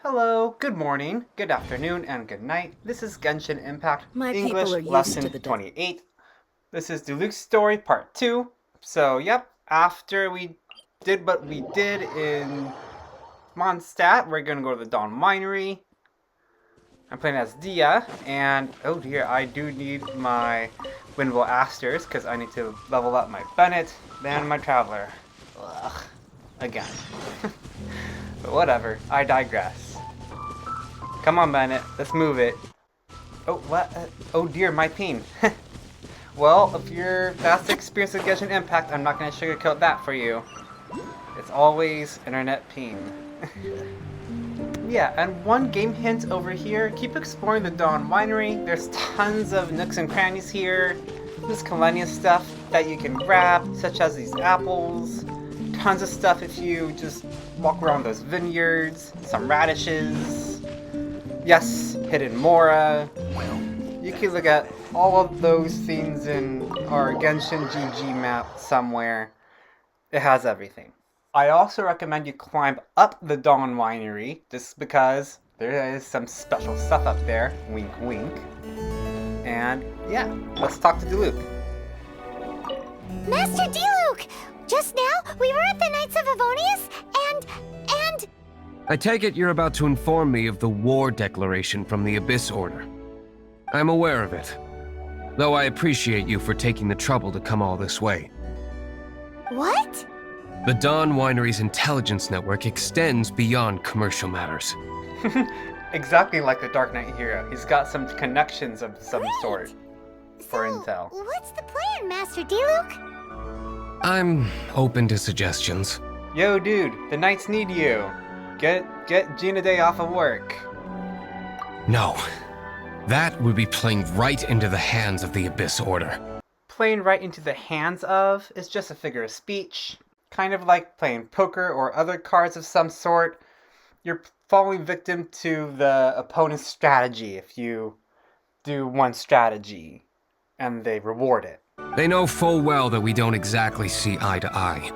Hello, good morning, good afternoon, and good night. This is Genshin Impact My English people are used Lesson to the 28. This is Diluc's story part 2. So, yep, after we did what we did in Mondstadt, we're gonna go to the Dawn Winery. I'm playing as Dia, and oh dear, I do need my Windwell Asters because I need to level up my Bennett and my Traveler. Ugh, again. But whatever, I digress. Come on, Bennett. Let's move it. Oh, what? Oh dear, my ping. Well, if you're fast experience with Genshin Impact, I'm not going to sugarcoat that for you. It's always internet ping. Yeah, and one game hint over here. Keep exploring the Dawn Winery. There's tons of nooks and crannies here. Miscellaneous stuff that you can grab, such as these apples. Tons of stuff if you just walk around those vineyards. Some radishes. Yes, hidden Mora. You can look at all of those things in our Genshin GG map somewhere. It has everything. I also recommend you climb up the Dawn Winery, just because there is some special stuff up there. Wink, wink. And yeah, let's talk to Diluc. Master Diluc! Just now, we were at the Knights of Avonius, and... I take it you're about to inform me of the war declaration from the Abyss Order. I'm aware of it, though I appreciate you for taking the trouble to come all this way. What? The Dawn Winery's intelligence network extends beyond commercial matters. Exactly like the Dark Knight hero. He's got some connections of some sort for So, intel. what's the plan, Master Diluc? I'm open to suggestions. Yo, dude, the Knights need you. Get Gina Day off of work. No. That would be playing right into the hands of the Abyss Order. Playing right into the hands of is just a figure of speech. Kind of like playing poker or other cards of some sort. You're falling victim to the opponent's strategy if you do one strategy and they reward it. They know full well that we don't exactly see eye to eye.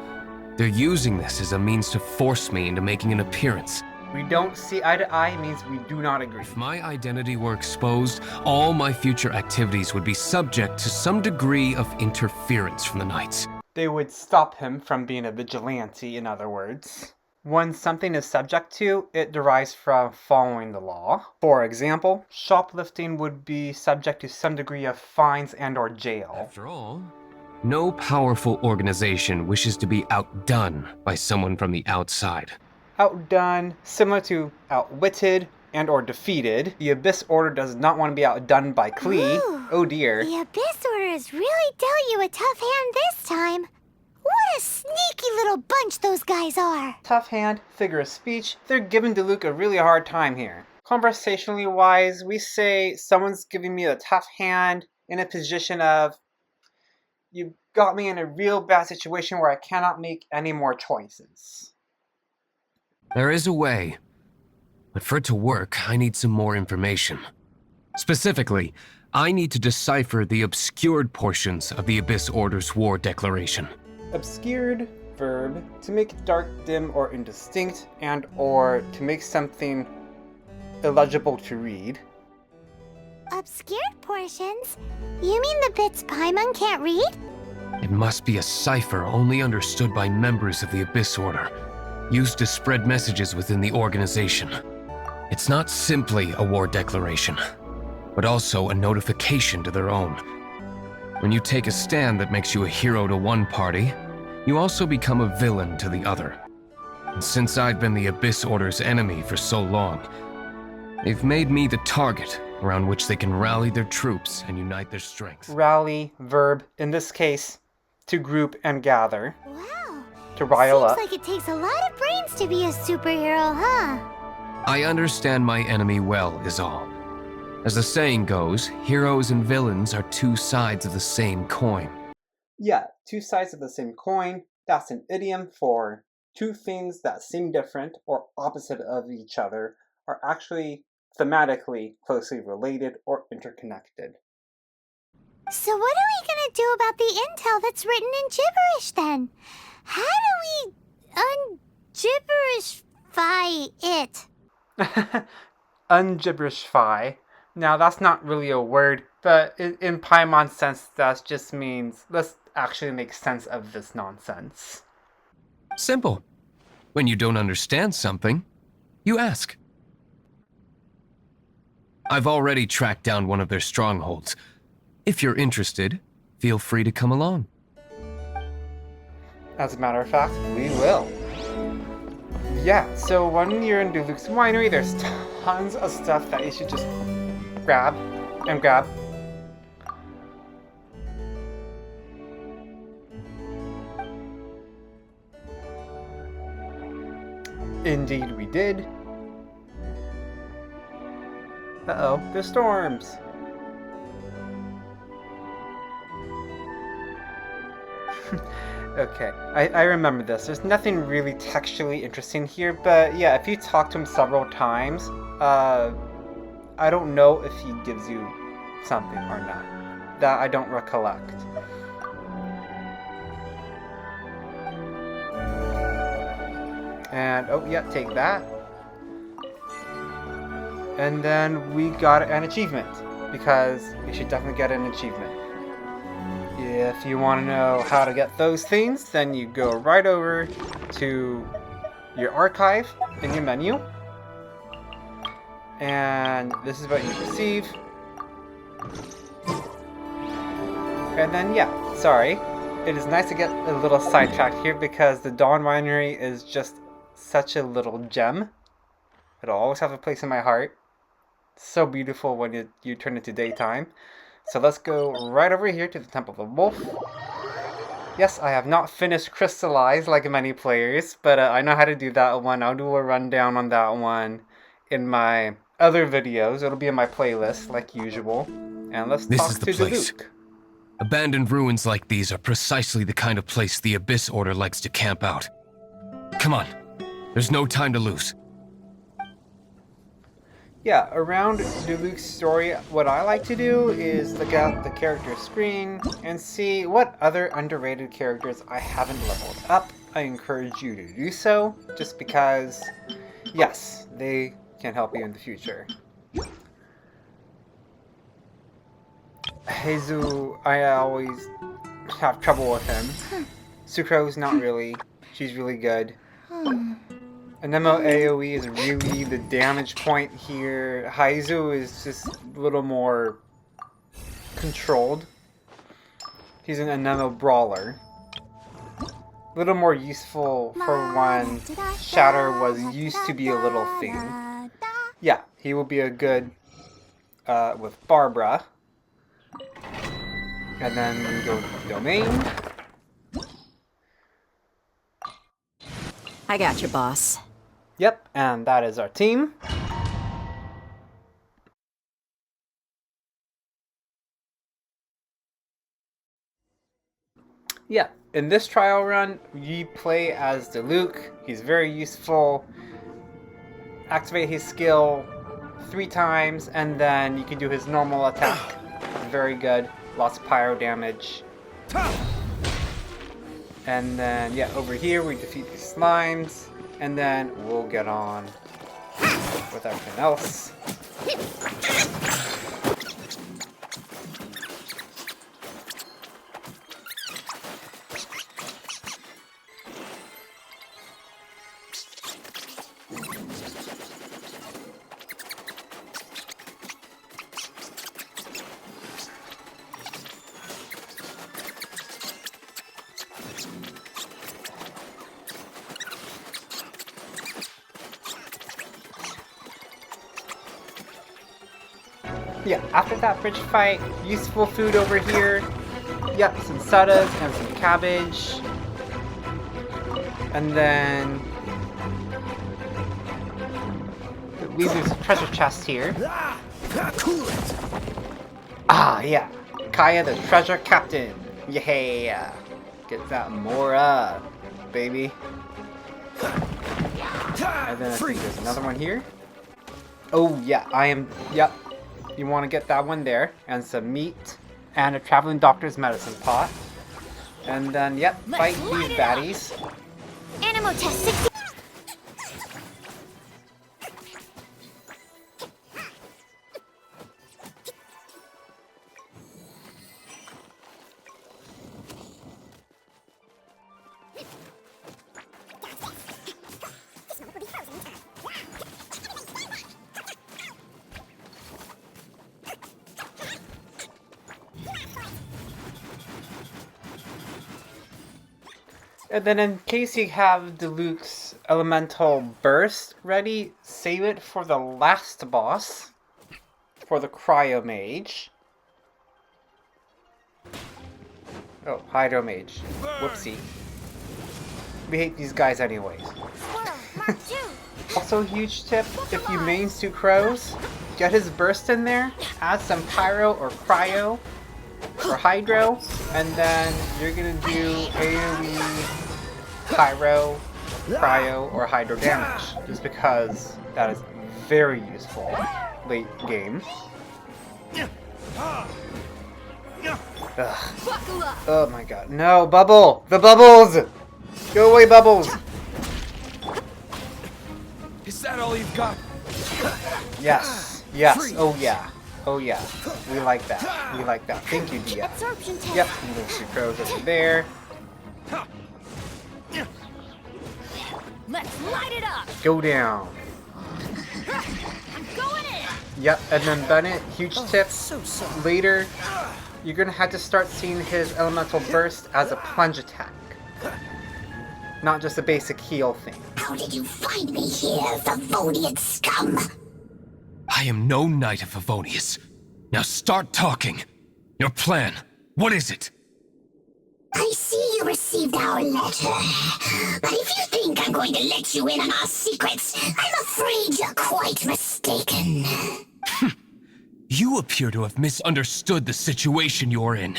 They're using this as a means to force me into making an appearance. We don't see eye to eye means we do not agree. If my identity were exposed, all my future activities would be subject to some degree of interference from the Knights. They would stop him from being a vigilante, in other words. When something is subject to, it derives from following the law. For example, shoplifting would be subject to some degree of fines and or jail. After all, no powerful organization wishes to be outdone by someone from the outside. Outdone, similar to outwitted and or defeated. The Abyss Order does not want to be outdone by Klee. Ooh, Oh dear. The Abyss Order has really dealt you a tough hand this time. What a sneaky little bunch those guys are. Tough hand, figure of speech, they're giving Diluc a really hard time here. Conversationally wise, we say someone's giving me a tough hand in a position of, you got me in a real bad situation where I cannot make any more choices. There is a way, but for it to work, I need some more information. Specifically, I need to decipher the obscured portions of the Abyss Order's war declaration. Obscured, verb, to make dark, dim, or indistinct, and or to make something illegible to read. Obscured portions? You mean the bits Paimon can't read? It must be a cipher only understood by members of the Abyss Order, used to spread messages within the organization. It's not simply a war declaration, but also a notification to their own. When you take a stand that makes you a hero to one party, you also become a villain to the other. And since I've been the Abyss Order's enemy for so long, they've made me the target around which they can rally their troops and unite their strength. Rally, verb, in this case, to group and gather. Wow. To rile Seems up. like it takes a lot of brains to be a superhero, huh? I understand my enemy well, is all. As the saying goes, heroes and villains are two sides of the same coin. Yeah, two sides of the same coin. That's an idiom for two things that seem different or opposite of each other are actually thematically closely related or interconnected. So what are we gonna do about the intel that's written in gibberish then? How do we ungibberish it? Ungibberishify. Now, that's not really a word, but in Paimon sense, that just means let's actually make sense of this nonsense. Simple. When you don't understand something, you ask. I've already tracked down one of their strongholds. If you're interested, feel free to come along. As a matter of fact, we will. Yeah, so when you're in Diluc's winery, there's tons of stuff that you should just grab and grab. Indeed we did. Uh-oh, there's storms. Okay, I remember this. There's nothing really textually interesting here, but yeah, if you talk to him several times, I don't know if he gives you something or not. That I don't recollect. And, oh yeah, take that. And then we got an achievement, because we should definitely get an achievement. If you want to know how to get those things, then you go right over to your archive in your menu. And this is what you receive. And then, yeah, sorry. It is nice to get a little sidetracked here because the Dawn Winery is just such a little gem. It'll always have a place in my heart. So beautiful when you turn it to daytime. So let's go right over here to the Temple of the Wolf. Yes, I have not finished Crystallize like many players, but I know how to do that one. I'll do a rundown on that one in my other videos. It'll be in my playlist like usual. And let's talk to Diluc. Abandoned ruins like these are precisely the kind of place the Abyss Order likes to camp out. Come on, there's no time to lose. Yeah, around Diluc's story, what I like to do is look at the character screen and see what other underrated characters I haven't leveled up. I encourage you to do so, just because, yes, they can help you in the future. Heizu, I always have trouble with him. Sucro's not really. She's really good. Anemo AoE is really the damage point here. Heizu is just a little more controlled. He's an Anemo brawler. A little more useful for when Shatter was used to be a little thing. Yeah, he will be a good with Barbara. And then we go Domain. I got you, boss. Yep, and that is our team. Yeah, in this trial run, you play as Diluc. He's very useful. Activate his skill 3 times, and then you can do his normal attack. Very good. Lots of pyro damage. And then, yeah, over here we defeat these slimes. And then we'll get on with everything else. Yeah, after that bridge fight, useful food over here. Yep, some sodas and some cabbage. And then there's a treasure chest here. Ah, yeah. Kaya the treasure captain. Yeah. Get that Mora, baby. And then I think there's another one here. Oh, yeah, yep. You want to get that one there, and some meat, and a traveling doctor's medicine pot. And then, yep, fight these baddies. Animo test 60. And then in case you have Diluc's elemental burst ready, save it for the last boss, for the Cryo Mage. Oh, Hydro Mage. Whoopsie. We hate these guys anyways. Also, huge tip, if you main Sucrose, get his burst in there, add some Pyro or Cryo or Hydro, and then you're gonna do AoE Pyro, Cryo, or Hydro damage, just because that is very useful late game. Ugh. Oh my god. No, Bubble! The bubbles! Go away, Bubbles! Is that all you've got? Yes. Yes. Oh yeah. Oh yeah. We like that. We like that. Thank you, Dia. Absorption test. Yep. And there's your crows over there. Let's light it up. Go down. I'm going in. Yep. And then Bennett, huge tip. So sorry. Later, you're gonna have to start seeing his elemental burst as a plunge attack. Not just a basic heal thing. How did you find me here, Favonian scum? I am no knight of Favonius. Now start talking. Your plan, what is it? I see you received our letter. But if you think I'm going to let you in on our secrets, I'm afraid you're quite mistaken. You appear to have misunderstood the situation you're in.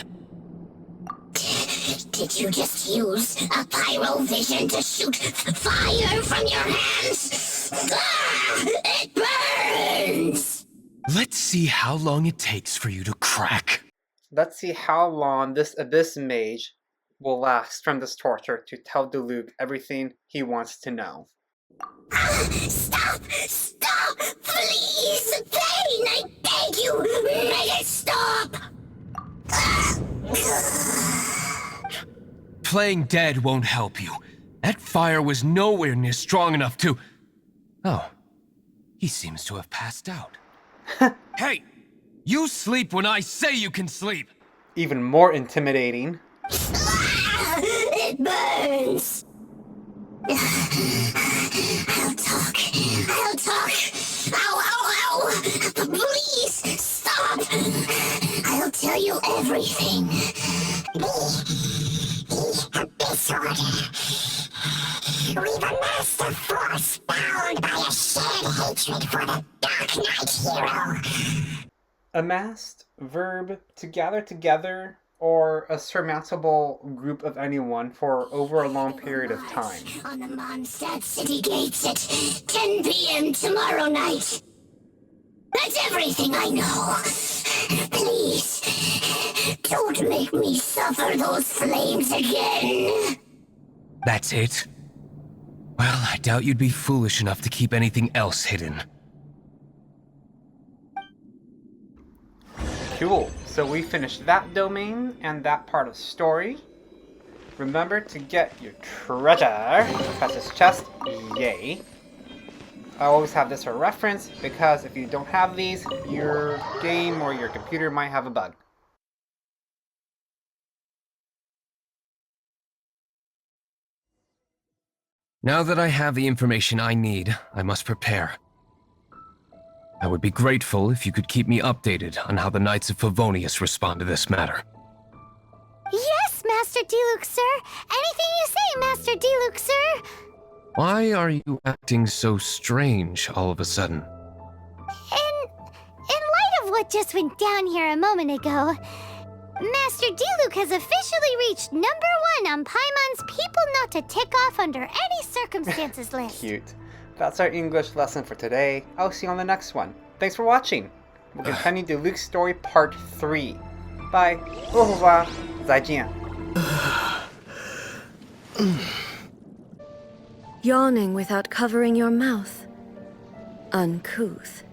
Did you just use a pyro vision to shoot fire from your hands? Ah, it burns! Let's see how long it takes for you to crack. Let's see how long this Abyss Mage will last from this torture to tell Diluc everything he wants to know. Stop! Stop! Please! Pain! I beg you! Make it stop! Playing dead won't help you. That fire was nowhere near strong enough to... Oh, he seems to have passed out. Hey! You sleep when I say you can sleep! Even more intimidating. It burns! I'll talk. I'll talk. Ow, ow, ow! Please, stop! I'll tell you everything. The Abyss Order. We've amassed a force bound by a shared hatred for the Dark Knight hero. Amassed, verb, to gather together, or a surmountable group of anyone for over a long period of time. On the Mondstadt city gates at 10 p.m. tomorrow night. That's everything I know. Please, don't make me suffer those flames again. That's it? Well, I doubt you'd be foolish enough to keep anything else hidden. Cool. So we finished that domain and that part of story. Remember to get your treasure. Press his chest. Yay. I always have this for reference because if you don't have these, your game or your computer might have a bug. Now that I have the information I need, I must prepare. I would be grateful if you could keep me updated on how the Knights of Favonius respond to this matter. Yes, Master Diluc, sir. Anything you say, Master Diluc, sir. Why are you acting so strange all of a sudden? In light of what just went down here a moment ago, Master Diluc has officially reached #1 on Paimon's People Not to Tick Off Under Any Circumstances list. Cute. That's our English lesson for today. I'll see you on the next one. Thanks for watching. We'll continue Diluc's story part 3. Bye. Au revoir. 再见. Yawning without covering your mouth. Uncouth.